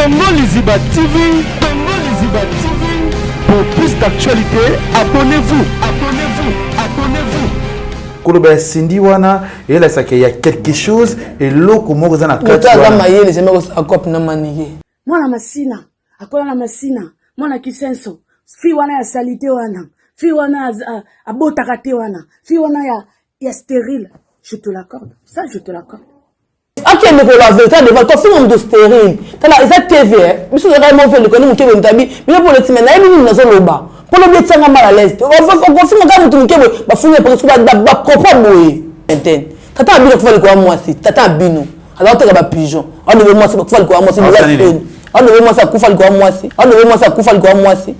Congo Liziba TV, Congo Liziba TV. Pour plus d'actualité, abonnez-vous, abonnez-vous, abonnez-vous. Koloba Cindy wana et là ça qu'il y a quelque chose et l'eau comment vous en a quatre les amis akop na manike mwana masina akola na masina mwana kisenso fi wana ya salite wana fi wana abotaka te wana fi wana ya stérile, je te l'accorde, ça je te l'accorde. Ok, mais pour la vérité, devant toi, film de stérile. T'as là, ça TV, mais si vous avez mon fait le connaître, mon tabi, mais pour le team, là, il nous dans le bas. Pour le médecin mal à l'aise. On film quand vous trouvez, bah film parce que bah propre boy. Entend. Tata bino faut le quoi moi si. Tata bino. Alors tu as pigeon. On devait moi ça faut le quoi moi si. On devait moi ça coup le quoi moi si. On devait moi ça coup le quoi moi si.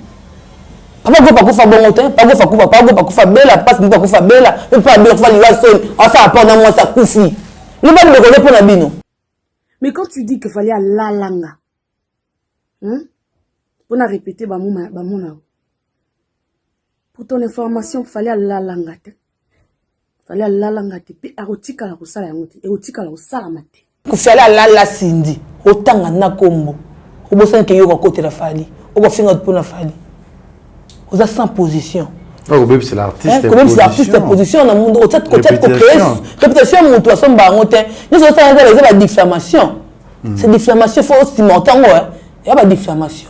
Papa go pas kufa bon temps, pas go kufa bella, passe ni pas kufa bella, et pas bien faut le son. On ça apporte dans moi ça kufi. Nous pas me connaître pour la bino. Mais quand tu dis qu'il fallait à la langa, on a répété bamona. Pour ton information, il fallait à la langa. Il fallait à la langa. Puis erotika la kusala yangote, erotika la kusala mate. Il fallait à la Cindy, autant na kombo. Au bout de 5 ans, côté la fali, au bout de 5 ans pour la fali. Vous êtes sans position. Oh, même c'est l'artiste. Même c'est l'artiste position dans le monde. Peut-être réputation, mon toit, son baron, nous sommes en train de diffamation. C'est diffamation, il faut aussi monter en haut. Il y a pas de diffamation.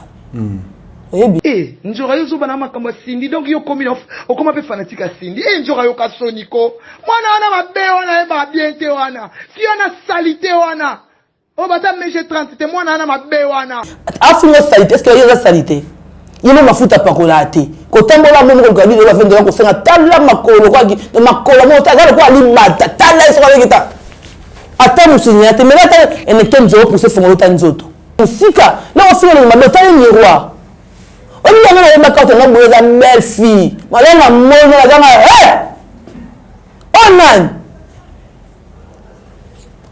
Eh, njora yo zoba na makambo Cindy, donc yo komi o koma pe fanatique à Cindy. Eh, njora yo kasoniko. Mwana wana mabe wana eba bien te wana. Si wana salité wana. O bata meje 30 te mwana wana mabe wana. Afu salité, est-ce que y a salité? Il y a ma futa pakola te. Ko tambola mo ko gadi la fende ko senga tala makolo kwa gi makolo mo ta ko ali mata tala iso kwa kita. Ata musinya te mena ta ene kenzo pour se fongolo tanzoto. Musika, là on finit le mabota ni roi. On y a ma carte na boza belle fille. Malena mono la gama. Onan.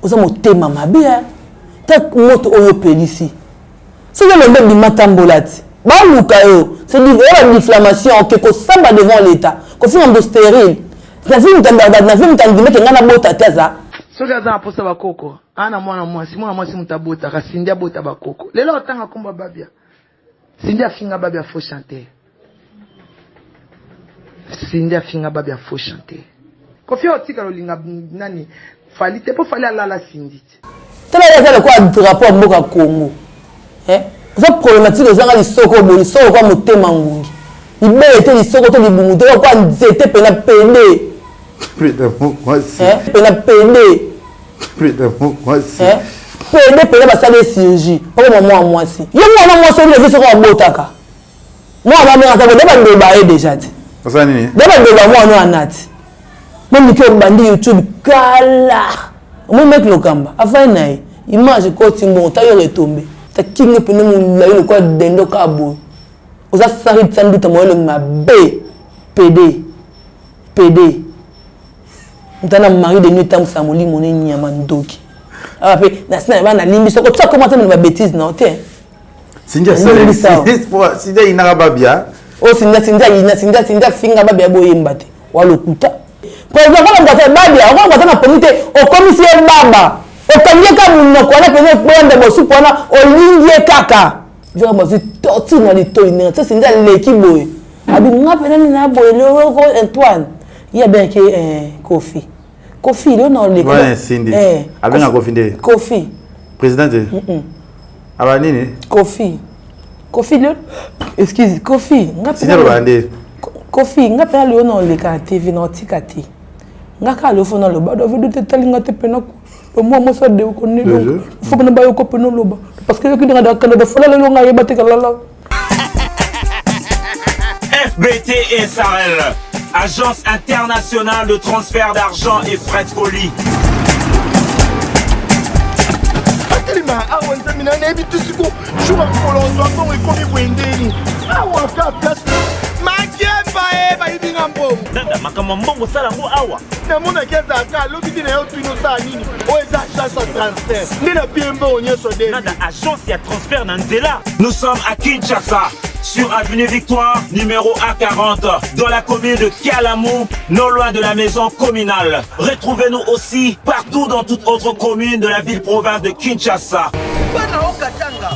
Oza mo tema mabia. Ta moto oyo pelisi. C'est le même di matambolati. C'est une inflammation qui est samba devant l'État. Qu'on fait un stérile. Na vu mtandime ngana bota taza. Soki aza aposa bakoko. Ana mwana mwasi mutabota ka Cindy abota bakoko. Lelo otanga komba babia. Cindy afinga babia faut chanter. Cindy afinga babia faut chanter. Kofi otika lolinga nani falite po fali ala la Cindy. Tala ya le quoi drapeau mboka Congo. C'est problématique aux gens qui sont comme motema ngungi. Il était les soko to libungu to kwa nzete pena pende. Moi aussi. Pena pende. Moi aussi. Pende ba sale chirurgie. Pas moi si. Yo moi so le soko botaka. Moi ba me ngata ba ndo ba déjà. Ça nini? Ba ndo ba moi no anati. Même que bandi YouTube kala. Moi mec lokamba. Afin naï. Image ko timbo ta yo retomber. Ta kinga pene mon la yo quoi dendo kabo. Oza sari tsandu ta mo le mabe. PD. Ntana mari de nuit tam samoli moni nyama ndoki. Après na sina ba na limbi soko tsa comment na bêtise na te. Sinja Sinja inaka babia. Oh Sinja finga babia boyemba te. Walokuta. Président quand on va faire babia, on va na pomite au commissaire baba. Okanyeka munoko na pene kwenda bosu pona olingie kaka. Vira bosu toti na litoine. Ça c'est leki boy. Abi nga pene na boy le Antoine. Il y a bien que Kofi. Kofi le non le. Ouais, Cindy. Abi nga Kofi de. Kofi. Président de. Aba nini? Kofi le. Excuse, Kofi. Nga pene. Kofi nga pene le non le ka TV na tikati. Nga ka le fo na lo ba do vedo te talinga te pena. Moi ça de connaît donc faut que ne ba yo ko peno loba parce que ki nga da Canada fala le nga yeba te kala. FBT SARL, Agence internationale de transfert d'argent et frais de colis. Nanda makamambongo salango awa. Na mona keza aka lokiti na yo twino sa nini. O eza chance de transfert. Ni na piembo onyeso de. Nanda agence ya transfert na nzela. Nous sommes à Kinshasa, sur avenue Victoire, numéro A40, dans la commune de Kialamou, non loin de la maison communale. Retrouvez-nous aussi partout dans toute autre commune de la ville-province de Kinshasa. Bana okatanga.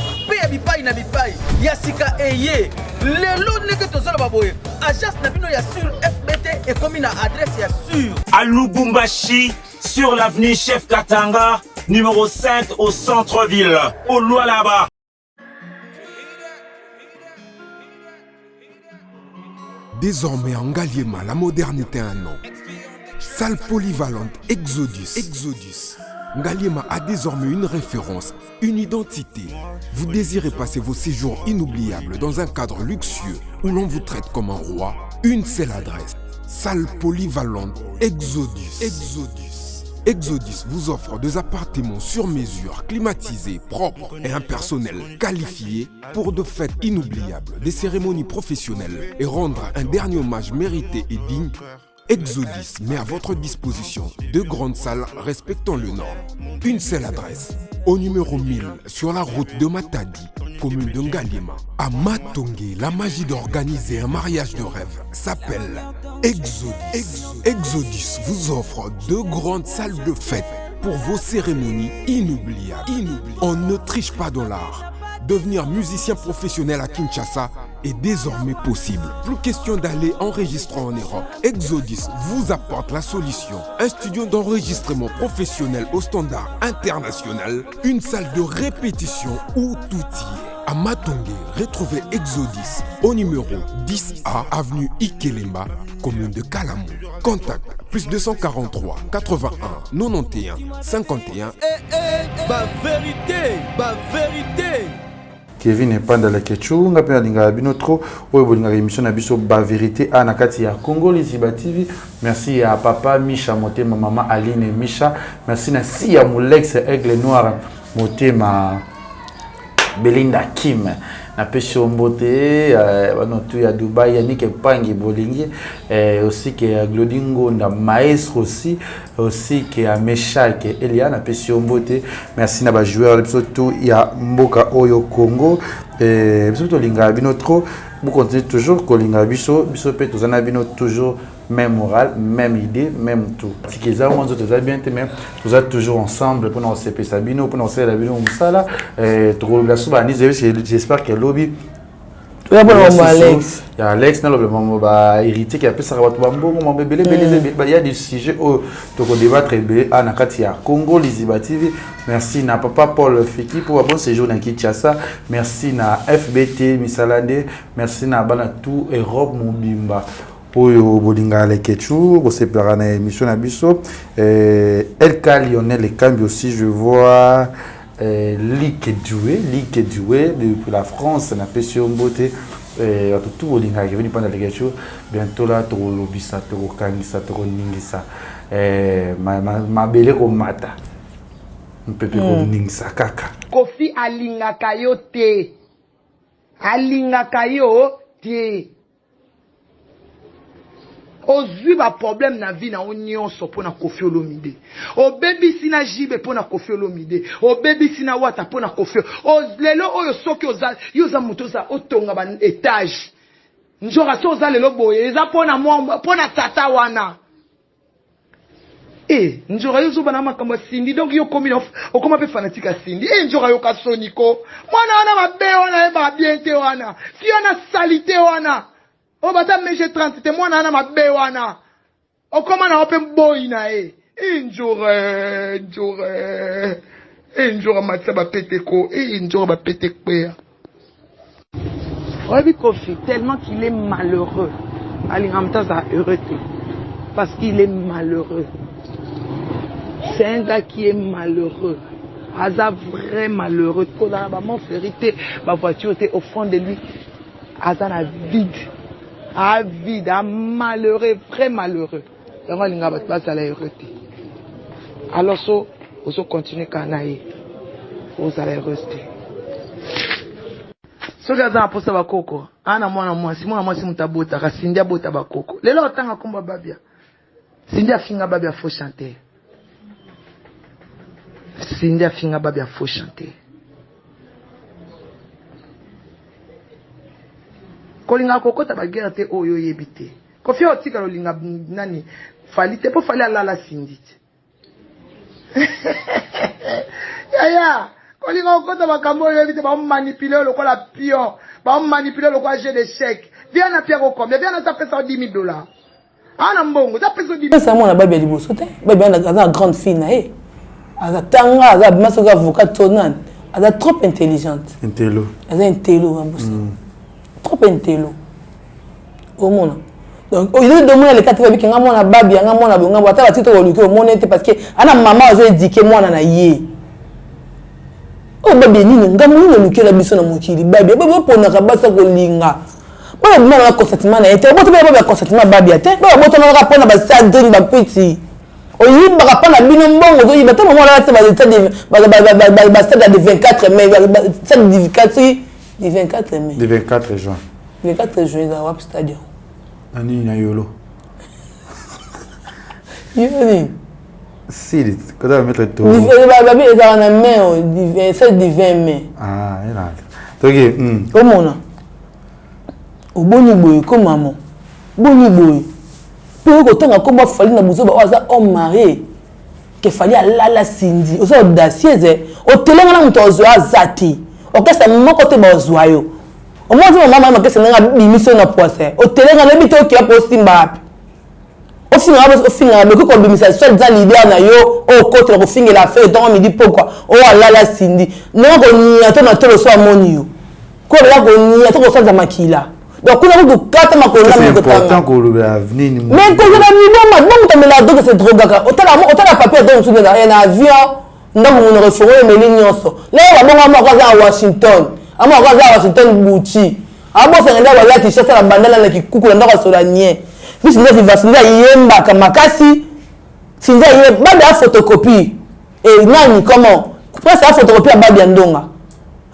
Yassika Eye. Lelo neke tozala baboye. Agence Nabino ya sur FBT et comme une adresse ya sur. À Lubumbashi, sur l'avenue Chef Katanga, numéro 5 au centre-ville. Au Lualaba. Désormais en Ngaliema, la modernité a un nom. Salle polyvalente Exodus. Ngaliema a désormais une référence, une identité. Vous désirez passer vos séjours inoubliables dans un cadre luxueux où l'on vous traite comme un roi? Une seule adresse. Salle polyvalente Exodus vous offre des appartements sur mesure, climatisés, propres et un personnel qualifié pour de fêtes inoubliables, des cérémonies professionnelles et rendre un dernier hommage mérité et digne. Exodus met à votre disposition 2 grandes salles respectant le Nord. Une seule adresse, au numéro 1000 sur la route de Matadi, commune de Ngaliema. À Matongé, la magie d'organiser un mariage de rêve s'appelle Exodus. Exodus vous offre 2 grandes salles de fête pour vos cérémonies inoubliables. On ne triche pas dans l'art. Devenir musicien professionnel à Kinshasa est désormais possible. Plus question d'aller enregistrer en Europe. Exodus vous apporte la solution. Un studio d'enregistrement professionnel au standard international. Une salle de répétition où tout y est. À Matongé, retrouvez Exodus au numéro 10A, avenue Ikelemba, commune de Kalamou. Contact plus 243 81 91 51. Vérité. Kevin Epanda la Ketchou, nga pena linga bino trop, oyo bolinga émission na biso ba vérité a nakati ya Congo Liziba TV. Merci à papa Misha Motema, maman Aline Misha. Merci na si ya Molex Aigle Noir Motema Belinda Kim. Na pesi ombote banotu ya Dubai Yannick Pangi bolingi aussi que Glodingo na maestro aussi que a Meshak Elia na pesi ombote. Merci na ba joueur surtout ya Mboka Oyo Congo surtout linga bino trop. Vous continuez toujours kolinga biso pe tozana bino toujours même morale, même idée, même tout. Si qu'ils ont bien mais vous êtes toujours ensemble pour nous CP Sabino, pour nous faire la vidéo Moussala j'espère que lobby il y a Alex dans le moment héritier qui a fait ça il y a des sujets où tu débattre à Nakatia Congo Liziba TV. Merci na papa Paul Fiki pour un bon séjour dans Kinshasa. Merci na FBT Misalande, merci na bana tout Europe Mobimba. Oyo bolinga le Ketchou, on s'est parlé dans l'émission Nabiso. LK Lionel Kambi aussi, je vois Ligue Doué depuis la France, on a fait sur beauté. Tout bolinga qui est venu pendant le Ketchou. Bientôt là, tu lobisa, tu kangisa, tu ningisa. Ma belle comme mata. Un peu plus comme ningisa kaka. Kofi alinga kayote. Alinga kayote. Ozwi ba problème na vie na union so pona Kofi Olomide. O baby sina jibe pona Kofi Olomide. O baby sina wata pona Kofi. O lelo oyo soki yoza mutoza otonga ba étage. Njora so za lelo boye eza pona mwa pona tata wana. Njora yozo bana makambo Cindy donc yo komi okoma pe fanatique Cindy. Njora yo kasoniko. Mwana wana mabe wana ba bien te wana. Si ona salité wana. O bata meje 30 te mwana na mabe wana. O koma na open boy na Njora matsa ba peteko njora ba petekpe. Obi Kofi tellement qu'il est malheureux. Alingamta za heureux parce qu'il est malheureux. C'est un gars qui est malheureux. Aza vrai malheureux. Quand la maman vérité, ma voiture était au fond de lui. Aza na vide. Vide, malheureux, très malheureux. Alors, on continue à naïr. Vous allez rester. Ce que vous avez posé à Koko, moi, si moi, si mutabota, Cindy a bota bakoko. Les lots tanga kumba babia. Cindy a finga babia faut chanter. Cindy a finga babia faut chanter. Kolinga kokota bagera te oyo yebite. Kofi otika lolinga nani fali te po fali ala la Cindy. Ya olinga okota makambo oyo bite ba manipuler lokola pion ba manipuler lokola jeu d'échec viens na pierre combien viens na ça fait $10,000 ana mbongo ça fait $10,000 ça moi na babi liboso te babi na grande fille na e aza tanga aza masoka avocat tonan aza trop intelligente intello aza intello ambusa trop intello au monde donc il est demandé les quatre babi nga mona babi nga mona bonga bata ba tito oluki au monde parce que ana maman azo éduquer mwana na ye o babi nini ngamu nini oluki la biso na mokili babi babi pona ka basa ko linga ba mona ko consentement na été boto ba consentement babi ate ba boto na ka pona ba sadri ba petit oyi ba ka pona bino mbongo zo yiba tama mona la ba état de ba stade de 24 mai ça de 24 mai le 24 juin 24 juin dans Wap Stadium ani na yolo yoni si quand on mettre tout babi ezala na mai c'est du 20 mai ah ina toki omona oboni boye ko maman boni boye pe ko tanga ko ba fali na buzo ba oza homme marié que fali alala sindi oza audacieuse o telenga na mto ozwa zati o kesa moko te ba ozwa yo o mo ti mama ma kesa nga bimiso na poise o telenga na bito ki apo simba o finga be ko bimisa seul za leader na yo o kote ko finga la fait donc mi dit pourquoi o alala sindi non ko ni ato na tolo so amoni yo ko la ko ni ato ko sanza makila donc on a beaucoup de cartes ma colonne c'est important que l'avenir mais quand on a mis bon on la donc c'est drogue autant papier donc sur un avion ndako on référé mais les nyonso là on va bon à Washington à Washington Gucci à bon c'est là voilà qui cherche la bandana là qui kuku ndako sur la nie puis c'est va finir yemba kama kasi finir yemba ba photocopie et nani comment pourquoi ça photocopie à babi ndonga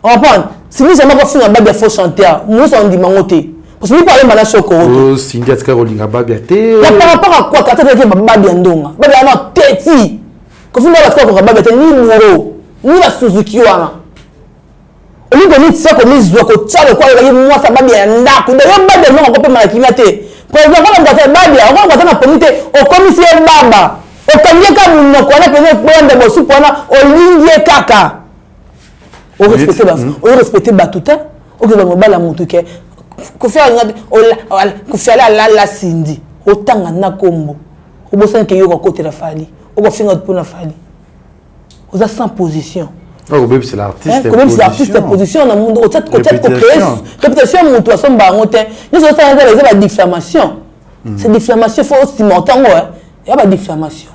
on comprend si nous jamais faire babi faux chanteur nous on dit mangoté parce que nous parlons de choco oh Cindy atka rolinga babi ate par rapport à quoi quand tu dis babi ndonga babi ana teti ko fina ba ko babi ate ni moro ni la Suzuki wana oni ko ni tsako ni zoko tsale kwa ile moi sa babi ndako de yo babi ndonga ko pe malakina te président ko ngata babi ko ngata na pomite o commissaire baba o kamye ka munoko na pene kwenda bo supona o lingie kaka o respecter ba tout o ke ba mobala mutu ke ko faire ko faire la sindi otanga na kombo o bosan ke yo ko côté la fali o ko finga pour na fali oza sans position oh bébé c'est l'artiste comme c'est l'artiste position na monde peut-être réputation mon toi son bango te nous ça c'est la diffamation c'est diffamation faut aussi montango il y a pas diffamation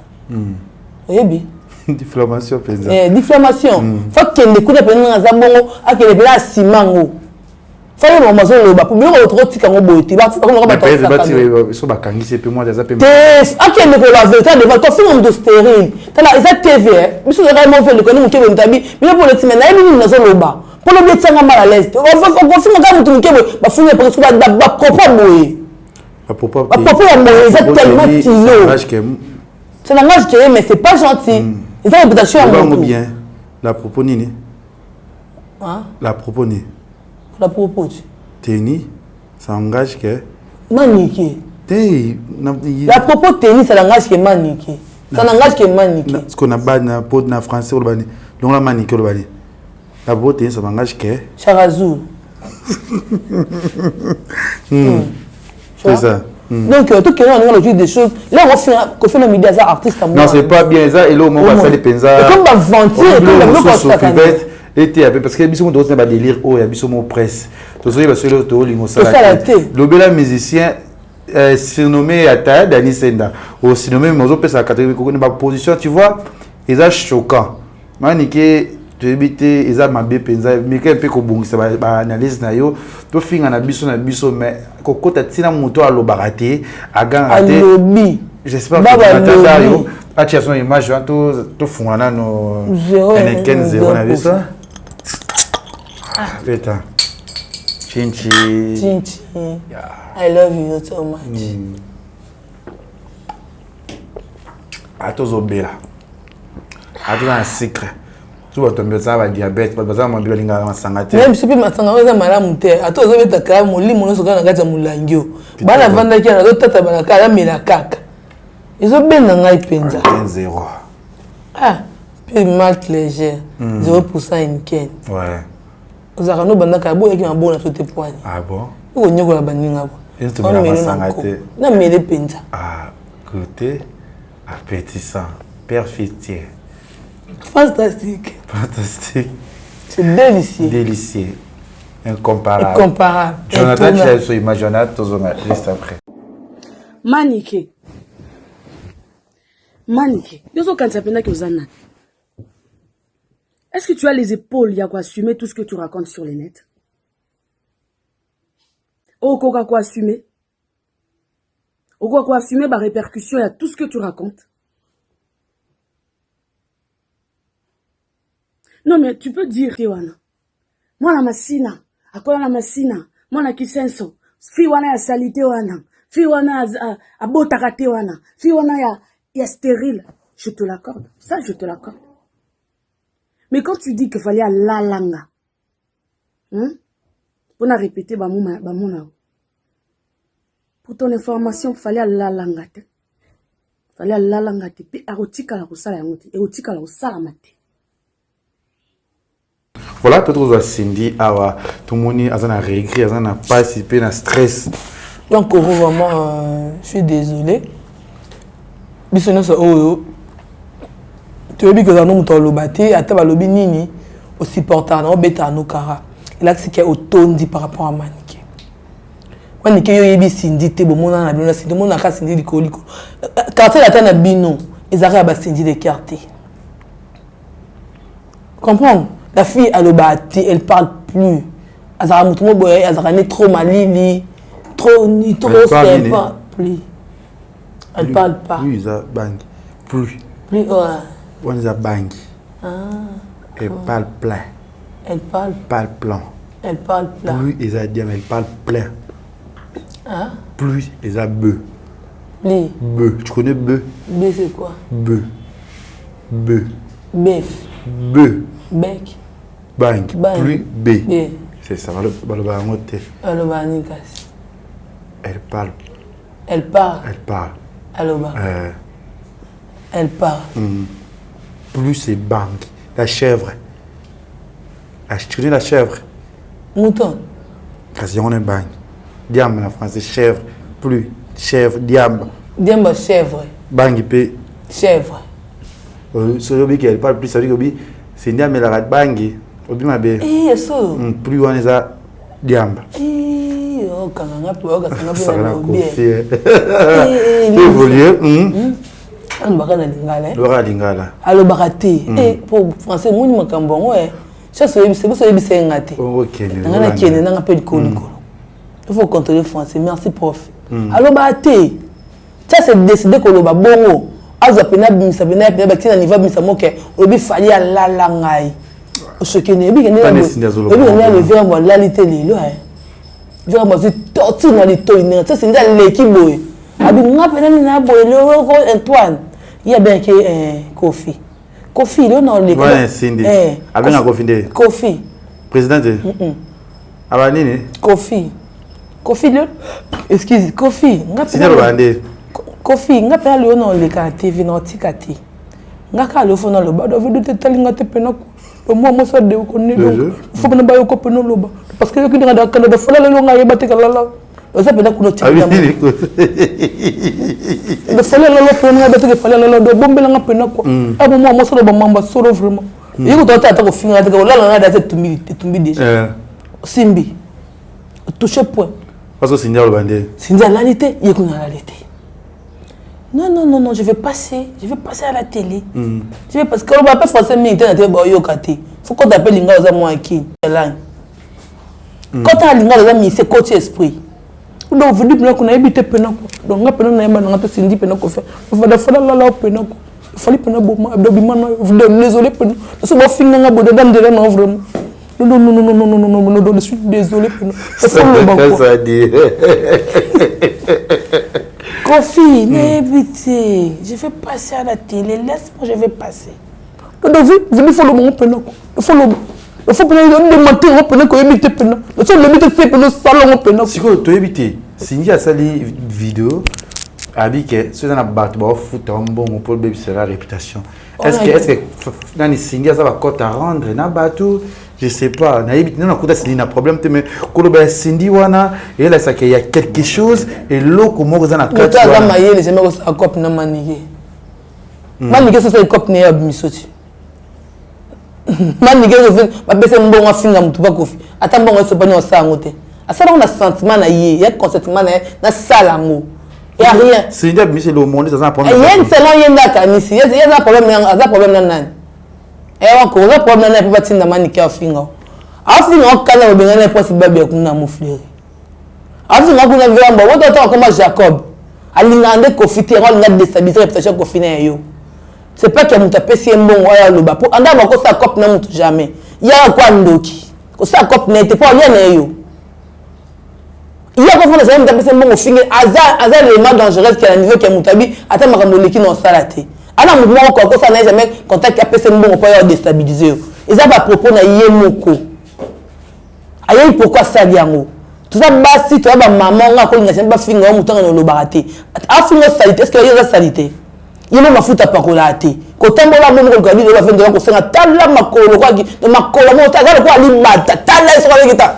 oyebi diffamation penza diffamation faut que les coups de penza za bongo akele bela simango fallait le maison le bas pour bien retrouver tika ngo boyti ba tika ngo ba ta ça so ba kangisi pe moi des appels akele ko la vérité devant toi film de stérile tala eza TV biso vraiment fait le connait mon kebe ntabi bien pour le time na yemi na zo loba pour le bien tsanga mal à l'aise on film ka mutu kebe ba funya parce que ba propre boye ba propre boye c'est tellement tilo c'est un langage qui est mais c'est pas gentil ils ont réputation à mon bien la propos nini la propos ni la propos teni ça engage que maniqué la propos teni ça langage qui est maniqué ça langage qui est maniqué ce qu'on a bas na pot na français ou bani donc la maniqué ou bani la propos teni ça engage que charazou c'est ça donc tout que on a des choses là on fait le média ça artiste à moi non c'est pas bien ça et là au moins on va faire les penza comme va vanter comme était un peu parce que biso doit pas délire oh ya biso mo presse to so parce que le to lingo ça le bel musicien surnommé ata Dani Senda au surnommé mozo pesa catégorie ko ne ba position tu vois ils a choquant manike to ebité ils a mabe penza mais que un peu ko bongisa ba analyse na yo to finga na biso mais ko kota tina moto a lo baraté a gangaté j'espère que Dario a tia son image to fungana no 15-0 na vu ça Putain. Chinchi. Yeah. I love you so much. Atozo bela. Atozo un secret. Tu vas tomber ça va diabète, parce que ça m'a bien linga masangate. Même si pas masanga za malamu te. Atozo beta ka molimo no soka na kati mulangio. Bana vanda ki na tata bana kala mela kaka. Izo bena ngai penza. 15-0. Ah. Puis marque légère, 0% Heineken. Ouais. Vous avez un bon qui a un bon à tout poids. Ah bon? Vous avez un bon et tu me l'as non, mais les pinta. Ah, côté appétissant, perfectier. Fantastique. Fantastique. C'est délicieux. Délicieux. Incomparable. Incomparable. Jonathan, tu as sur Jonathan, tu juste après. Manique. Est-ce que tu as les épaules, il y a quoi assumer tout ce que tu racontes sur les nets? Oh, quoi assumer? Oh, quoi assumer, bah, répercussion, il y a tout ce que tu racontes. Non, mais tu peux dire, Tewana. Moi, la masina. Akola la masina. Moi, la kisenso. Fiwana ya salite wana. Fiwana a botakate wana. Fiwana ya stérile. Je te l'accorde. Ça, je te l'accorde. Mais quand tu dis qu'il fallait à la langa, on a répété, pour ton information, il fallait à la langa. Il fallait à la langa. Puis, arotika la roussala yamote. Erotika la roussala mate. Voilà, peut-être que Cindy, tout le monde a réécrit, a participé à stress. Donc, vraiment, je suis désolé. Tu veux dire que nous avons lobaté, à table lobi nini, aussi portant, on bêta nos cara. Et là, c'est qu'il y a autant dit par rapport à Maniké. Maniké, il y a Cindy, te bon, on a bien Cindy, on a Cindy de coliko. Quand il a un bino, ils arrivent à Cindy d'écarter. Comprends? La fille, elle elle parle plus. Elle a trop malili, trop, c'est pas plus. Elle parle pas. Plus, elle bang. Plus. Plus, ouais. On les a bang. Elle parle plein. Elle parle plan. Elle parle plein. Plus, ils a diam, elle parle plein. Hein? Plus, ils a bœuf. Plus. Bœuf. Tu connais bœuf? Bœuf, c'est quoi? Bœuf. Bœuf. Bœuf. Bœuf. Bec. Bang. Plus B. C'est ça. Elle parle. Elle parle. Elle parle. Elle parle. Plus c'est bang. La chèvre. Tu connais la chèvre? Mouton. Parce qu'on est bang. Diable en français, chèvre. Plus. Chèvre, diable. Diable, chèvre. Bang, il peut. Chèvre. Celui qui parle plus, ça veut dire que c'est diable, mais la rate bang. Obi ma be. Plus on est à diable. Oh, quand on a plus, on a ça va bien. Évoluer. On va aller lingala. Lora lingala. Allo baraté. Et pour français, moi ni makambon ouais. Ça c'est ngate. OK. On a kiene na peu de coliko. Il faut contrôler français. Merci prof. Allo baraté. Ça c'est décider que le babongo. Azapena bimisa bena bena batina niveau bimisa moke. Obi fali à la langai. Ce qui n'est pas le verbe à l'alité de l'eau. Verbe à torture dans les toits. Ça c'est l'équipe. Antoine, il y a bien que Kofi. Kofi, il est dans les. Ouais, Cindy. Avec un Kofi. Kofi. Président de. Abanini. Kofi. Kofi, excuse, Kofi. Kofi, nga pena le on le TV na tikati. Nga ka le fona le ba do video te talinga te pena ko. Moi ça de ko ni do. Faut que na ba yo ko pena lo ba. Parce que yo ki nga kana da fola le nga yeba te kala la. Ça pena ko no tikati. Le fola le pena ba te fola le do bombe la nga pena ko. Abo moi ça ba mamba soro vraiment. Yiko to ta ko finga te ko la nga da te tumbi déjà. Simbi. Toucher point. Parce que Cindy le bandé. Cindy la réalité, yiko na la réalité. Non, je vais passer à la télé. Je vais parce que on va pas forcément internet boyo kati. Faut qu'on t'appelle linga za moi qui là. Quand tu as linga za mi c'est coach esprit. Donc vous dites qu'on a habité pena ko. Donc nga pena na yamba nga to Cindy pena ko fait. Va fa la pena ko. Fali pena bo ma do bi man vous désolé pena. So ba finga nga bo de dam de non vraiment. Non, je suis désolé pena. Ça dit. Kofi, n'évitez. Je vais passer à la télé. Laisse-moi, je vais passer. Donc, vous faut le bon pena. Il faut démonter le pena qu'on évite pena. Il faut limiter ces pena salon pena. Si quoi, tu évites. Si il y a ça les vidéos, avec ceux dans la batte, bah foot un bon pour le bébé c'est la réputation. est-ce que nani Cindy ça va cote à rendre na bateau je sais pas na yebit non akuta Cindy na problème mais koloba Cindy wana et là ça qu'il y a quelque chose et l'eau comment vous en a quatre ça ma yele c'est même un cop na manié manié ça c'est cop ne abmisoti manié ba bese mbongo finga mutu ba kofi ata mbongo so banyo sangote asala on a sentiment na yé ya consentement na salango il y a rien Cindy abmisé le monde ça ça prendre il y a une selon yenda kanisi il y a un problème na nani ko za problème na pas tinda manié afinga afinga kana obengana posi babe kuna mufleri afinga kuna vamba woto to comme Jacob alingande kofitero nga déstabiliser réputation kofina yo c'est pas que muta pesi mbongo ya loba po anda ba ko sa cop na mutu jamais ya kwa ndoki ko sa cop na était pas bien na yo ya ko fona sa muta pesi mbongo finge azar le mal dangereux qui à niveau que mutabi ata makambo leki na salate ana mutu ko sa na jamais contact ya pesi mbongo pa ya déstabiliser yo eza ba propos na ye moko ayi pourquoi ça diango tout ça basi to ba maman nga ko ngasa ba finga mutu nga no barate afinga salite est-ce que y a salite yema mafuta pakola te ko tambola mo ko gabi la vendre ko senga tala makolo kwa de makolo mo ta ko ali bata tala eso ka kita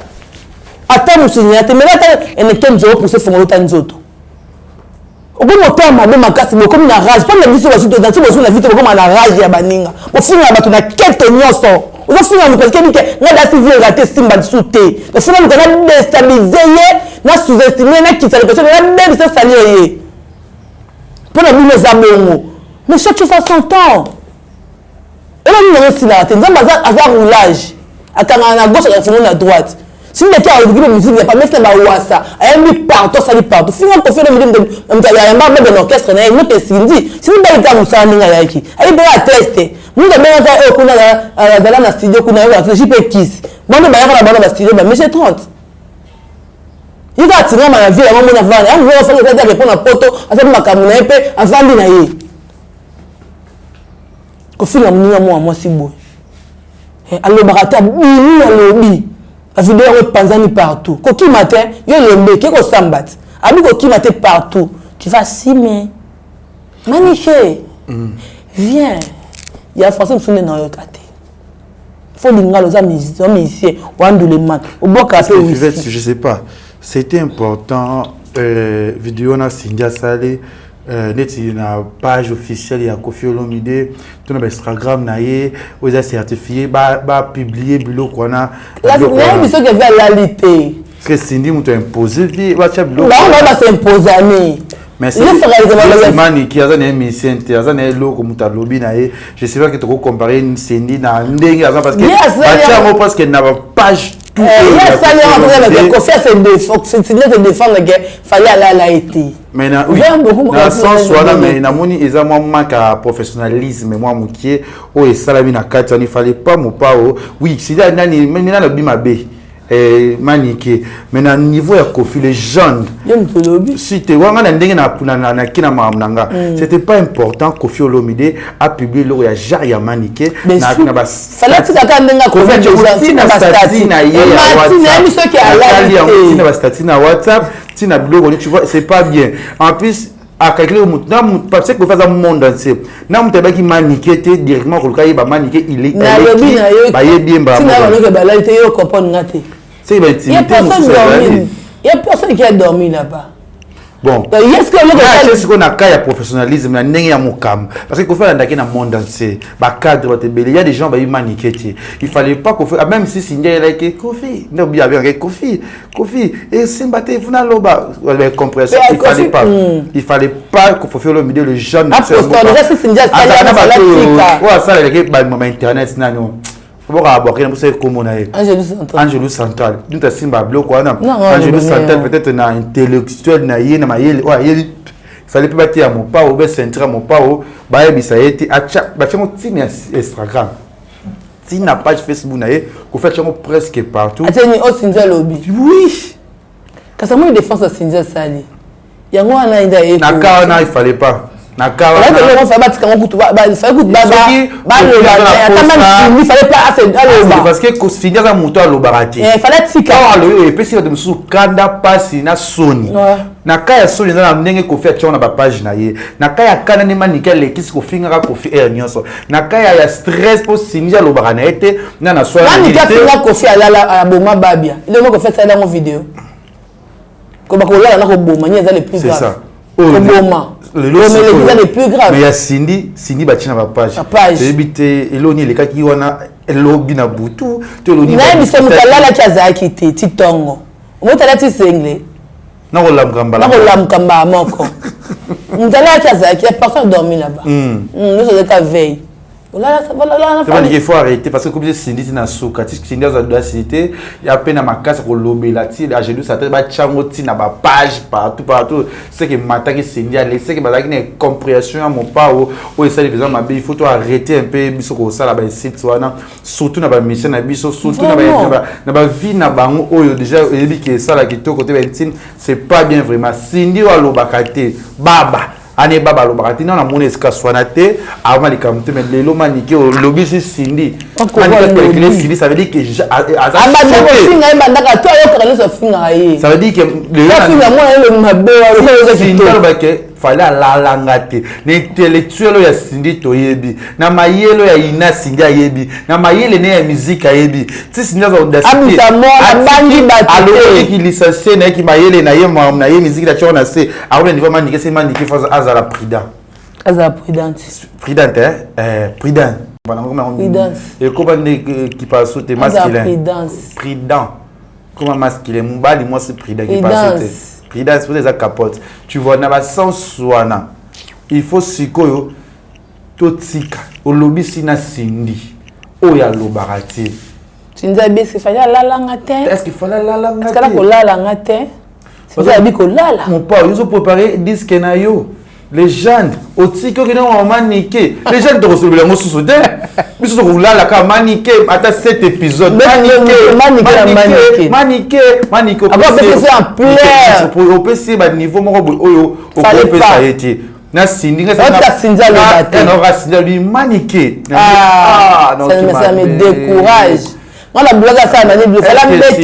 ata musinya te mela ta ene kenzo pour se fongo ta nzoto obo moto ma be makasi mo comme na rage pas na biso basuto dans tout na vite comme na rage ya baninga o finga bato na kete nyoso o finga mo parce que nga da civil raté simba souté o finga mo na déstabiliser na sous-estimer na kitsa le personne na même ça salier pour la mine zabongo mais chaque chose a son temps et là nous aussi là t'es dans bazar roulage atanga na gauche et na droite si le cas au groupe musique il y a pas mettre la wasa elle mis partout ça dit partout finalement pour faire le milieu de il y a même un orchestre na une autre Cindy si nous baïka musa ninga yaki elle doit tester nous de bien ça kuna la na studio kuna la JP Kiss bon de baïka la studio mais c'est 30 il va tirer ma vie avant mon avant on va faire ça répondre à poto à ça makamuna epé avant na ye ko finga mninga moi si boy allo barata bini alobi la vidéo est panzani partout ko ki matin yo lembe ke ko sambat abi ko ki matin partout tu vas simer magnifique viens il y a français msune na yo kate faut lingalo za musicien wandu le man au boka pe je sais pas c'était important vidéo na Cindy Salé neti na page officielle ya Koffi Olomide to na Instagram na ye aux certifié ba publier biloko na la mais ce que veut la lité parce que Cindy m'a imposé vie ba cha biloko là on va s'imposer mais c'est mani qui a donné émission azana loko mutalobi na ye je sais pas que tu comparer Cindy na ndenge parce que ba parce que na page tout mais dans sens voilà mais na moni eza moi manque à professionnalisme moi mukie o esalami na kati il fallait pas mo pa oui c'est là nani na bima be maniqué mais na niveau ya Koffi les jeunes si tu vois na ndenge na kina mamnanga c'était pas important Koffi Olomide a publié le ya jar ya maniqué na ba fallait que ça ndenga Koffi na statina ye ya WhatsApp na WhatsApp tina blog tu vois c'est pas bien en plus à calculer parce que faire un monde entier na mutaba ki maniqué te directement ko ka ba maniqué il est ba ye bien ba la été yo comprendre ngate il y a personne qui a dormi là-bas. Bon. Est-ce que ce qu'on a cas de professionnalisme na ndenge ya mukam parce que ko faire ndaki na monde entier ba cadre ba il y a des gens ba maniqué il fallait pas qu'on fait même si Cindy elle que Koffi no bien avec Koffi et Simba te funa loba avec compression il fallait pas qu'on faut faire le milieu le jeune ça internet nano bon Angelou Central nous ta simba bloc Angelou Central peut-être na intellectuel na yé na mayele il fallait pas bâtir mon pas au centre mon pas au ba bisa été a ba chamo tini Instagram tina page Facebook na yé ko fait chamo presque partout ateni o Cindy lobby oui quand ça moi défense à Cindy Salé yango ana ida e na ka na il fallait pas na kawa na on fait battre quand kutu ba il fallait kutu il fallait pas assez parce que Koffi za muto alo barati il fallait tika le pesi de musu kanda pasi na soni nakaya soli na ndenge kofi atia na ba page na ye nakaya kana ne manika lekisi kofinga ka kofi air nyonso nakaya ya stress po sinja lo bana ete na soir manika finga kofi alala aboma babia ile mo ko fait ça dans mon vidéo ko ba ko lala na ko boma nyeza le plus grave c'est ça boma le plus grave mais ya Cindy batina ba page ebite eloni le kaki wana elobi na butu to eloni na biso mutalala chazaki te titongo mutala tisengle na kolamkamba moko mutalala chazaki a parfois dormi là-bas nous on était à veille. Il faut arrêter parce que comme je Cindy na souka Cindy a doit citer il y a peine à ma casse pour lobela ti a jedu ça te ba chango ti na ba page partout c'est que matin que Cindy a laissé que bazaki une compréhension à mon pas ou ça les besoin ma il faut arrêter un peu biso ko ça là ba site wana surtout na ba mission na biso surtout na ba vie na bango oyo déjà ebi que ça là qui to côté intime c'est pas bien vraiment Cindy wa lobakate baba ane baba lo bakati na mona eska swanate avant les camté mais lelo maniki au lobby c'est Cindy Cindy ça veut dire que ça veut dire que le fallait la ngate l'intellectuel ya Cindy toyebi na mayelo ya ina Cindy ayebi na mayele ne ya musique ayebi ti Cindy za audacité abangi alors qui licencié na ki mayele na ye musique la chona c'est à un niveau maniki c'est maniki faut azala prudent prudent et comment qui passe au masculin prudent comment masculin mbali moi c'est prudent qui passe prudence pour les capotes tu vois na ba sens wana il faut sikoyo totika au lobby sina Cindy oya lobarati Cindy bisi fanya lalanga te est-ce qu'il fallait lalanga est-ce que la lalanga te Cindy abi ko lala mon père ils ont préparé disque na yo les jeunes au tiko qui n'ont maniqué les jeunes de recevoir le sous de biso ko lala ka maniqué ata 7 épisodes maniqué après c'est en plein pour au PC ba niveau moko oyo au PC ça été na Cindy na Cindy le bateau non Cindy lui maniqué non ça me décourage moi la blague ça m'a dit ça la bête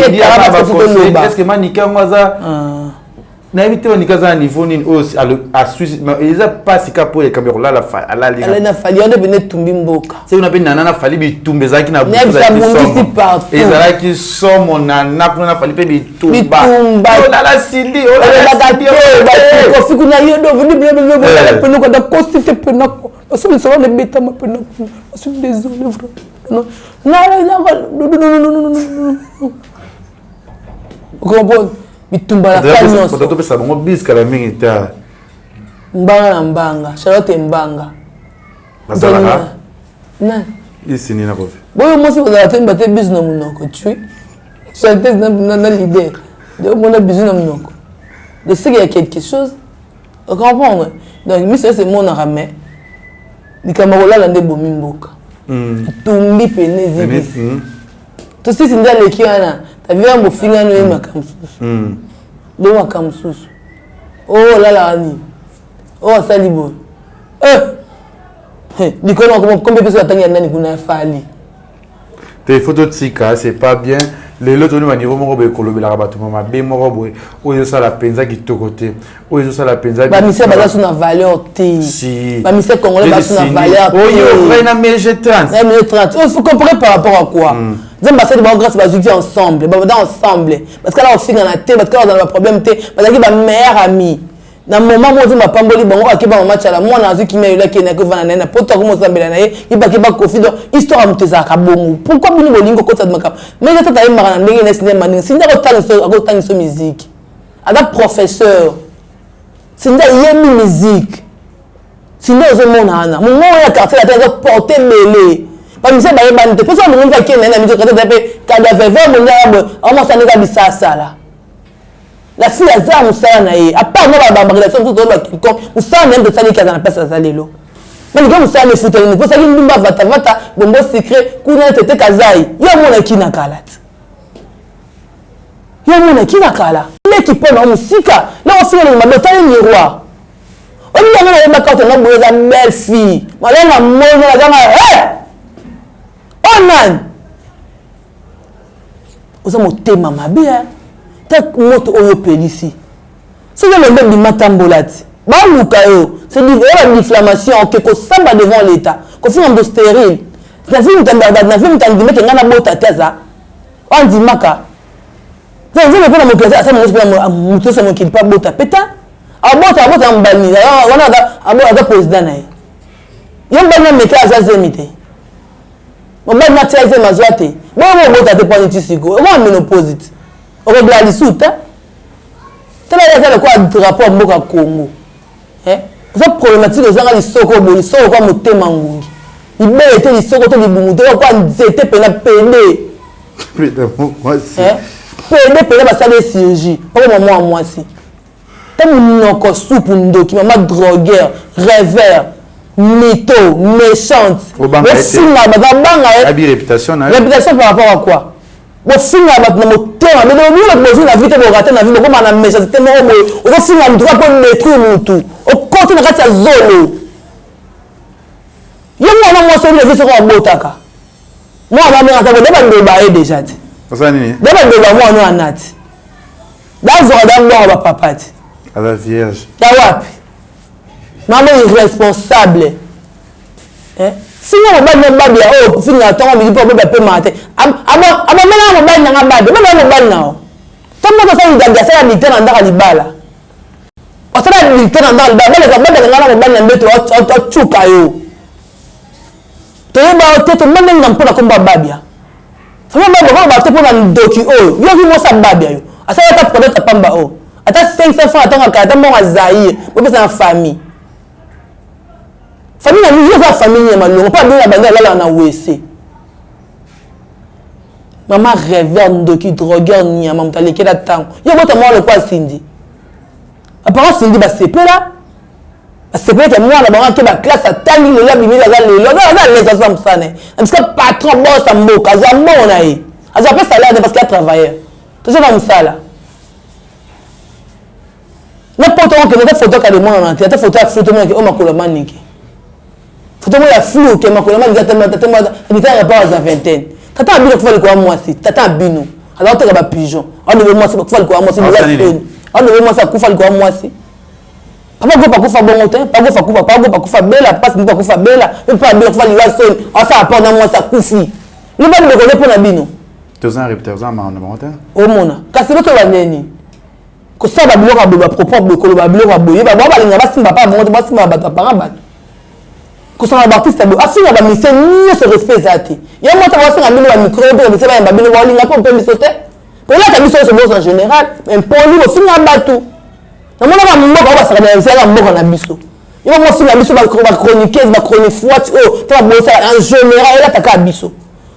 est-ce que maniqué ngoza na éviter on nikaza niveau ni aussi à Suisse mais ils a pas si capo les caméras là la ligne elle na fali on devait tomber mboka c'est on appelle nana fali bi tumbe zaki na butu et ça qui sont mon nana na fali pe bi tumba on a la Cindy on a la Cindy ko fikuna yodo vini bleu peno ko da constituer peno so le salon de beta ma peno je suis désolé vraiment non comprends bitumba la kanyo so to pesa bongo bis kala mingi ta mbanga Charlotte mbanga bazala na ici ni na kofi boyo mo se bazala temba te bis na munoko tu chanteuse na l'idée de mon besoin na munoko de ce qu'il y a quelque chose on comprend donc monsieur c'est mon arame ni kamarola la ndebo mimboka tumbi penezi to si sinda lekiana tabia mofinga no yema kamsusu do makamsusu oh la ni oh salibo dikono comme pesa tanga ndani kuna fali tes photos tika c'est pas bien les autres au niveau moko be kolobela ka bato mama be moko boy oyo ça la penza ki tokote oyo ça la penza ba mise ba sur na valeur T si ba mise congolais ba sur na valeur oyo reina MG 30 MG 30 il faut comparer par rapport à quoi Zamba c'est bon grâce à jouer ensemble ba ensemble parce que là on finit na té parce que là on a un problème té parce que ba meilleur ami na moment où on va pamboli bango akiba match la moi na zuki me yola kena ko vana na poto ko mosambela na ye ibaki ba kofido histoire muteza ka bongo pourquoi bino bolingo ko tsa makam mais tata ye marana ndenge na cinéma ndenge sinda ko tanga so musique ada professeur sinda yemi musique sinda zo monana mo ya quartier la tête porter mêlé ba mise ba yeba nte parce que mo va kena na musique tata pe kada veve mo nyabo on m'a sané ka bisasa là. La fille a ça musala na ye à part moi ba relation tout dans quelqu'un musala même de ça les cas na pesa za lelo mais quand musala me futa ni posa kindu ba vata bombo secret kuna tete kazai yo mona kina kalat yo mona kina kala mais qui peut na musika là on fait le mabota ni miroir on y a na ba carte na boza belle fille mala na mono na jama oh man oza motema mabe ta moto oyo pelisi c'est le même du matambolati ba lukayo c'est l'inflammation que samba devant l'état ko fi ndo stérile na fi mtanda na fi mtandi meke ngana bota teza on dit maka c'est je ne peux pas me placer à ça mon tout ça mon qui pas bota peta abota mbani wana abota président na yomba na meka azazemite mobali na teze mazwate bon bota te politique ko on ménopausite on va la souta tala ya quoi drapeau mboka Congo ça problématique ezanga lisoko boyi soko kwa motema ngungi ibele te lisoko to libungu te kwa nzete pena pele moi si pele basale chirurgie pas moi si tamo noko soupe ndoki mama drogueur rêveur mytho méchante bosinga bazabanga réputation par rapport à quoi bosinga bat na motema mais no no bosinga vite bo rater na vie ko mana méchanceté mo o bosinga mutwa ko mettre mutu o côté na kati ya zolo yo mwana mwasi oli levi soko abotaka mwana amenga ta deba ndoba ye déjà ti ça nini deba ndoba mwana anati dazoka dabonga ba papati à la vierge ya wapi mama irresponsable singa mobali na babi ya finga tonga mili po beba pe mate amamela mobali na ngababi beba mobali nao tomo ko sa ndanga sa militaire na ndaka libala osala militaire na ndaka libala bale ngana mobali na mbeto ochuka yo toyeba oteto meme ngampona komba babia fama baba ba te pona ndoki yo ki mo sa babia yo asala ta podeta pamba ata 500 francs atanga kata mo azaïe bo pesa na famille na milieu za famille ya malongo pas bien banda la na wc mama rêveur ndoki drogueur nyama mutalekela tango yo bota mo le kwa Cindy apparemment Cindy ba sepela que moi la banque ba classe atali le la bimila za le la les ensemble ça né parce que patron boss amboka za mona yi aza pas salaire parce qu'il a travaillé toujours dans musala n'importe quoi que des photos que de moi en tête photo à photo moi que o makolo maniki photo moi ya flou que makolo maniki tellement ni ta rapport à vingtaine tata bino ko kwa moi si tata bino alors tu as ba pigeon on devait moi ko kwa moi si on devait moi ça ko kwa moi si papa go pakufa bongo te pas go pakufa bela passe ni pakufa bela même pas bien kufa liwa son on ça apporte moi ça kufi le ba de ko na bino tozan reptezan ma on monta o mona kasi beto baneni ko sa ba biloko ba propos ba ko ba biloko boye ba ba linga ba simba pa bongo ba simba ba parents ba ko sa ba artiste ba afinga ba mise ni se respect zati ya mota ba singa bino ba micro ba mise ba bino ba linga po pe misote pour la tabiso se boss en général mais pour lui au finga batu na mona ba mboka ba saka na saka mboka na biso yo mo singa biso ba chroniqueuse ba chroniqueuse ta bossa en général la taka biso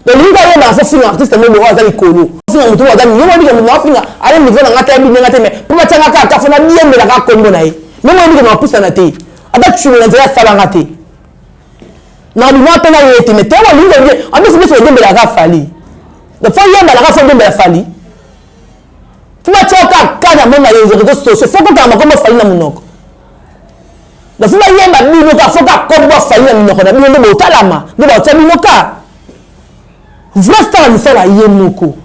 donc linga yo ba sa finga artiste mo bo azali kolo finga mutu wa dami yo mo bi mo finga ale niveau na ngata bi ngata me pour matanga ka fona bien la ka kombo na yi même mo bi ko pusa na te ada tu na nzela sala ngate na bi ngata na yete me te wa linga bi abi se so dembe la ka fali de fois yamba la ka fo dembe la fali fuma choka kana mama yo zo so foko ka makombo fali na munoko de fuma yamba bi no ka foka kombo fali na munoko na bi ndo bo talama ndo ba tsabi no ka vrai star ni sala yemoko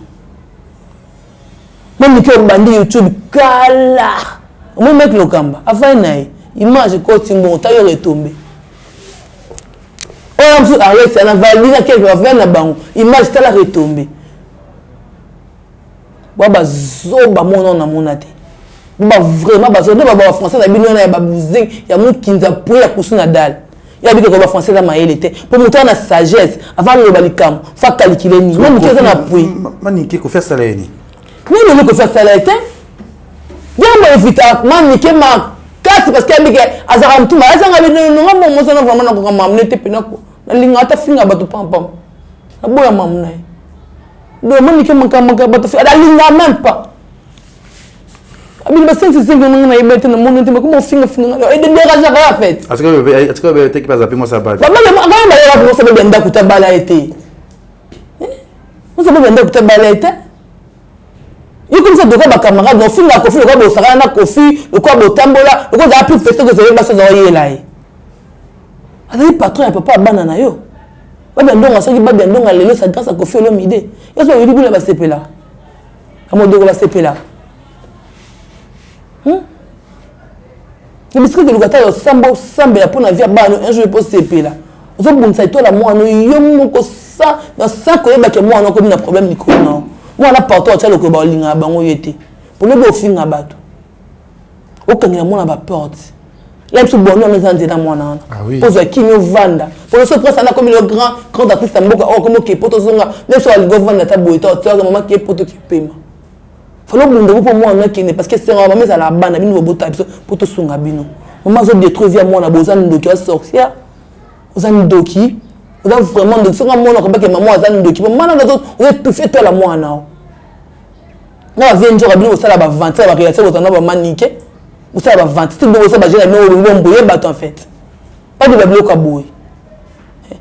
même que bandi YouTube kala moi mec le kamba afin naï image ko timbo ta yo retomber on a Alex na valina quelque va faire na bango image ta la retomber baba zoba mona na monate ba vraiment ba zo ba français na bino na ba buzing ya mukinza pour ya kusuna dal ya biko ba français na maele te pour monter na sagesse avant le balikam fa calculer ni même que ça na puis maniki ko faire ça là ni nous ne pouvons faire ça là bien moi éviter maniquer ma casse parce que bige azara mtuma azanga bino ngamo mo sana vraiment na ko mamne te penako na linga ta finga batu pam pam na boya mamna do maniquer maka batu fi ada linga même pas abi ba sensi sengi na ibete na monte ma ko finga et de déranger en fait est-ce que tu pas zapper moi ça ba ba la ko sa be nda kutabala été on sa be nda kutabala été et comme ça de quoi camarade non film la Kofi le quoi bo sara na Kofi le quoi bo tambola le quoi za plus fête que ça ba ça zo yela yi ali patron peut pas banana yo ba bien ndonga ça qui ba bien ndonga lelo ça grâce à Kofi lo mide yo so yuli bula ba sepela amodo ba sepela biscuit que lukata yo sambo ya pona via bano un jour pose sepela ozo bonsa to la mwana yo moko sa na sa ko yeba ke mwana ko na problème ni ko non mwana partout atalo ko ba linga bango yete pour le bofinga bato okangela mwana ba porte là tu bonno na zanze na mwana pose kinyo vanda pour le surprise na comme le grand artiste mboka o comme ke poto zonga ne so aligo vanda ta boito to maman ke poto ki pema falo bundo pour moi na kine parce que c'est maman mais ça la bana bino bota poto sunga bino maman zo détruire via mwana bozan ndoki a sorcière ozan ndoki oza vraiment ndoki songa mwana ko ba ke maman ozan ndoki maman na zo tout fait toi la mwana na vient njoka bino osala ba vente ba réaliser ozana ba manike osala ba vente tout bon osala ba jeune no bomboye bato en fait pas de bablo ka boy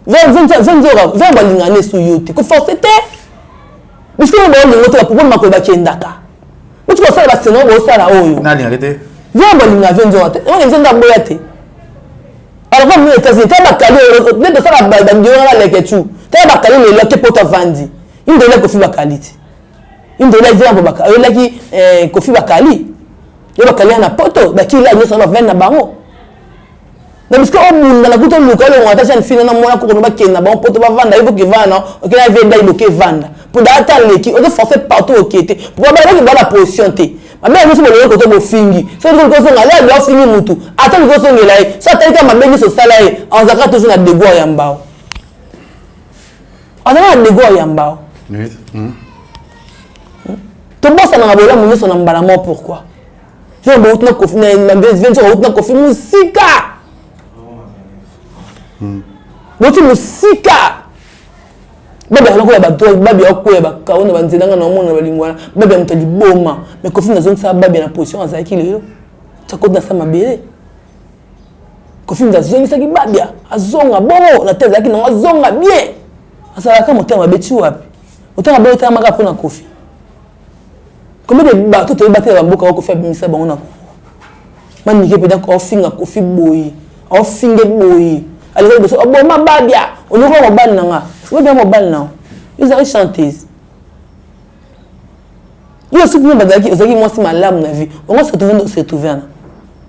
20 balingane su yote ko forcer te biso ba lingo to pour ma ko ba kendaka tu vas faire la scène au sala oyo na lingate viens balinga 20 jours te on est nda boya te alors comme les États-Unis ta bakali ne de sala ba ngora la kechu ta bakali le lote pota vandi indele ko fi bakali ti indele vient ba bakali la ki ko fi bakali yo bakali na poto ba ki la nyoso ba vend na bango na bisko o munda na kuto lokalo ngata chani fina na mona ko ba kena ba poto ba vanda ibo ki vana o ki na venda ibo ki vanda pour data leki o de forcer partout au kété pour ba ba la position te ma mère nous le ko to bo fingi so ko so ngala ya fingi mutu ata ko so ngela e so ta ita ma bengi so sala e en zaka toujours na dego ya mbao on a na dego ya mbao oui to bossa na bola mu so na mbala mo pourquoi je bo utna ko fina na vient so utna ko fi musika botu musika baba aloko ya bato baba yakoya bakaona banzelanga na omona balingwana baba mutali boma mais kofi na zone sa baba na position azaki lelo takota sa mabele kofi na zone sa ki baba azonga bongo na tezaki na azonga bien asala ka motema beti wapi motema beti ta maka pona kofi comme de bato to batela bamboka ko kofi abimisa bango na ko mani ke peda ko finga kofi boyi o finge boyi allez vous bon ma babia on nous va bal nanga c'est bien mon bal non ils ont chanteuse yo su bien badaki ozaki moi c'est ma lame na vie on se trouver na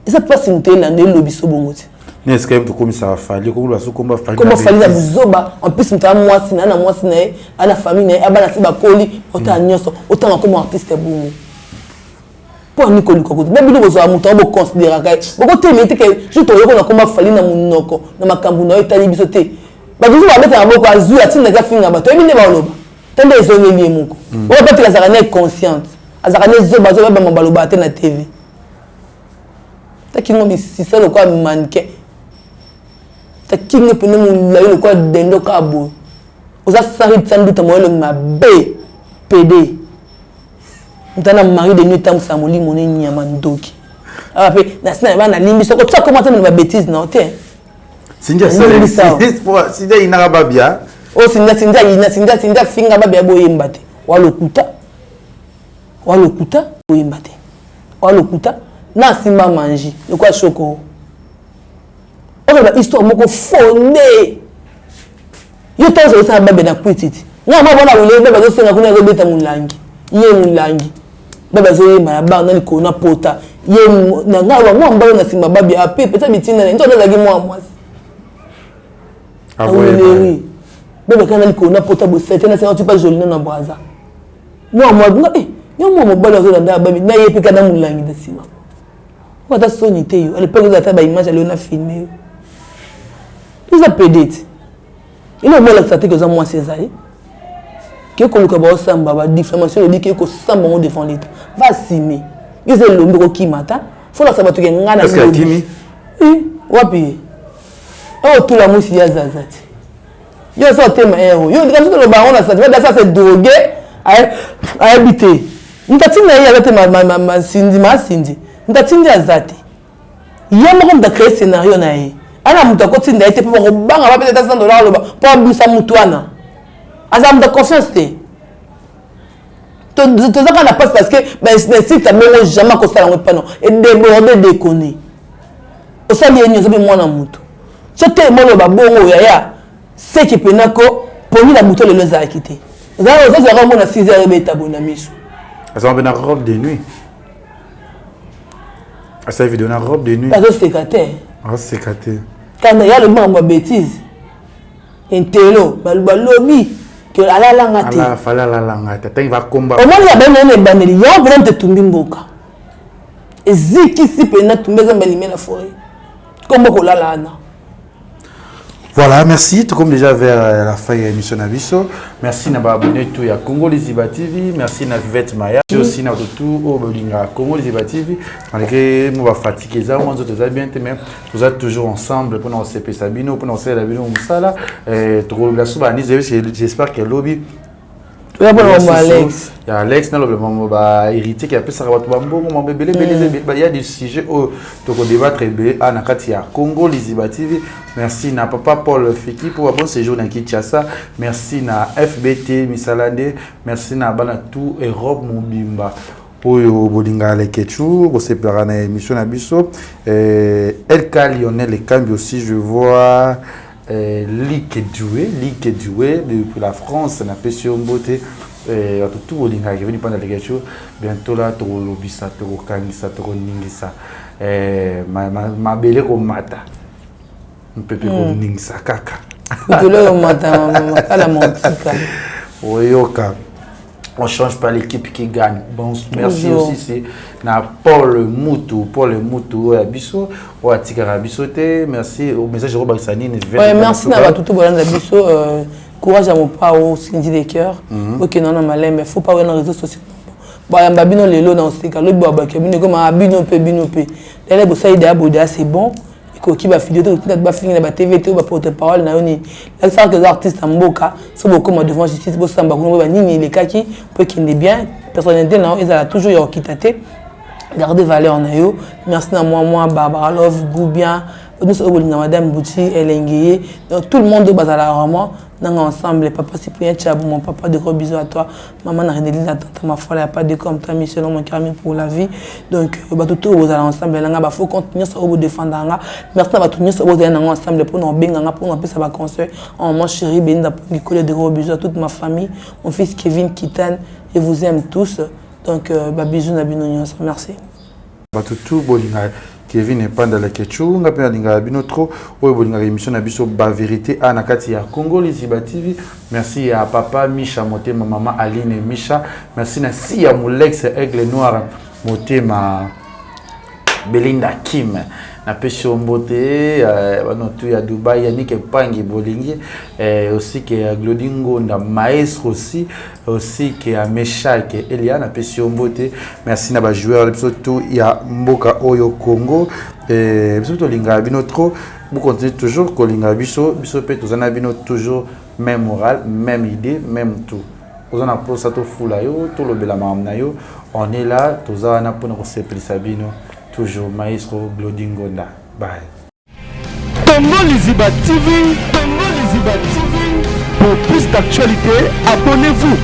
et ça passe une telle année lobby so bongoti mais est-ce que tu comme ça fallait comme la so comme fallait comment fallait la zoba en plus mta moi c'est na moi c'est na la famille na abana si ba koli autant nyoso autant comme artiste bongo pour Nicole Kokoti mais bino bozo amuta bo considérer ka boko temete ke juste oyoko na komba fali na munoko na makambu na etali biso te ba biso ba beta boko azu atina ka finga ba to ebine ba loba tende ezongeli emuko o ba tela zakane consciente azakane zo ba zo ba mabaloba te na TV ta kingo bi sisa lo kwa manke ta kingo pene mu la lo kwa dendo ka bo oza sari tsandu ta mo lo mabe PD Ntana mari de nuit tam samoli moné nyama ndoki. Ah pe na sina ba na limbi soko tu comment na ba bêtise na te. Sinja sinja inaka babia. Oh sinja finga babia boyemba te. Walokuta boyemba te. Walokuta na simba manji. Le quoi choko. On va histoire moko fondé. Yo tazo sa babia na kwititi. Na ma bona wole baba zo senga kuna zo beta mulangi. Ye mulangi. Baba zo ma ba na liko na pota ye na ngawa mo mbalo na simba babi ape peta bitina nto na zagi mo amwasi avoye baba kana liko na pota bo sete na sema tu pas joli na braza mo amwa yo mo mbalo zo na babi na ye pika na mulangi da sima ko ta soni te yo ale peka za ta ba image ale na filmer ils a pédite il a mo la sate que za moi césar que koluka ba osamba ba diffamation dit que ko samba on défend l'état va simer ils ont le mboko ki mata faut la sabato ke ngana est-ce que kimi wapi oh tout la musi ya zazati yo so tema yo ndika tout le baron na ça ça c'est drogué a habité ntatina ya bete ma sindi ntatinda azati yemo comme da créer scénario na ye ana muta ko tinda ete pour banga ba peut-être $100 loba pour abusa mutuana azam de confiance te to zaka na passe parce que ben c'est ta même jamais ko sala pas non et déborder déconner o sali enyo zo be mwana mutu sote molo ba bongo ya c'est qui penako poni la mutu le loza akité za zo za ko na 6h be tabona miso ça va na robe de nuit Ça vidéo na robe de nuit. Parce que c'est caté. Ah c'est caté. Quand il y a le manque de bêtises. Un télo, lobby que ala la ngate. Ala fala la ngate. Tant il va combattre. Au moins il y a bien un bandeli. Yo bien te tumbi mboka. Et ziki si pena tumbi za melimé la forêt. Comme ko la lana. Voilà, merci. Tout comme déjà vers la fin de l'émission Nabiso. Merci d'avoir abonné tout à Congo Liziba TV. Merci à Vivette Maya. Merci aussi à tout au Congo Liziba TV. Malgré moi fatigué, ça, on se bien, mais vous êtes toujours ensemble pour nous CP Sabino, pour nous faire la vidéo Moussala. J'espère que lobby. Il y a Alex, héritier qui a fait ça. Il y a des sujets où on débattre à Congo Liziba TV. Merci à Papa Paul Feki pour un bon séjour dans Kinshasa. Merci à FBT Misalande. Merci à Banatou et Rob Mobimba. Pour Bolinga Lekechu, pour se préparer à l'émission Nabiso. LK Lionel et Cambi aussi, je vois. Ligue Doué depuis la France, on a fait sur beauté. Tout Bolinga qui est venu pendant les questions. Bientôt là, tu as l'obisa, tu as Kangisa, tu as Ningisa. Ma belle comme Mata. Un peu comme Ningisa, Kaka. Tu l'as Mata, la montica. Oui, ok. On ne change pas l'équipe qui gagne. Bon, merci aussi. C'est Paul Moutou, Abisso, ou Atikara Bissoté. Merci au message de Robert Sanine. Merci à tout le monde Abisso. Courage à mon père au Cindy des cœurs. Ok, non, malin, mais il ne faut pas avoir dans les réseaux sociaux. Il y a un babino lelo dans ce cas. Le baba qui est comme un binope. Là, c'est bon. Qui va finir la TV, va porte-parole, là, ça que les artistes en boca, sont beaucoup devant justice, pour ça, les cas qui peut qu'il est bien, personnalité, ils ont toujours quitté, garder valeur en ayo. Merci à moi, Barbara Love, Goubien, nous sommes Madame Bouti, Elengé, tout le monde est à vraiment. Ensemble, papa Cyprien Tchabou, mon papa, de gros bisous à toi. Maman Narénéline, la tante, ma folle, il n'y a pas de comme ta mission, mon cœur pour la vie. Donc, tout vous allez ensemble, il faut continuer à vous défendre. Merci à vous tous, vous allez ensemble pour nous bénir, pour nous appeler ça va construire. Mon chéri, Bénin, pour de gros bisous à toute ma famille, mon fils Kevin Kitane, je vous aime tous. Donc, bisous, merci. Tout Kevin n'est pas dans la question. On a bien binotro. On a émission Nabiso ba vérité à Nakati à Congo Liziba TV. Merci à papa Misha Moté, ma maman Aline et Misha. Merci à Moulex Aigle Noir Moté ma Belinda Kim. Na pesho mbote à Dubaï Yannick Pangi Bolingi aussi que Glodingo na maestro aussi que à Mesha que Elia na pesho mbote. Merci na ba joueur surtout il y a Mboka Oyo Congo surtout linga binotro vous continuez toujours ko linga biso pe tozana bino toujours même moral même idée même tout ozana pour ça to fula yo to lo bela mamna yo on est là tozana pour nous sepeli sabino. Toujours Maestro Glodingonda. Bye. Congo Liziba TV. Pour plus d'actualité, abonnez-vous.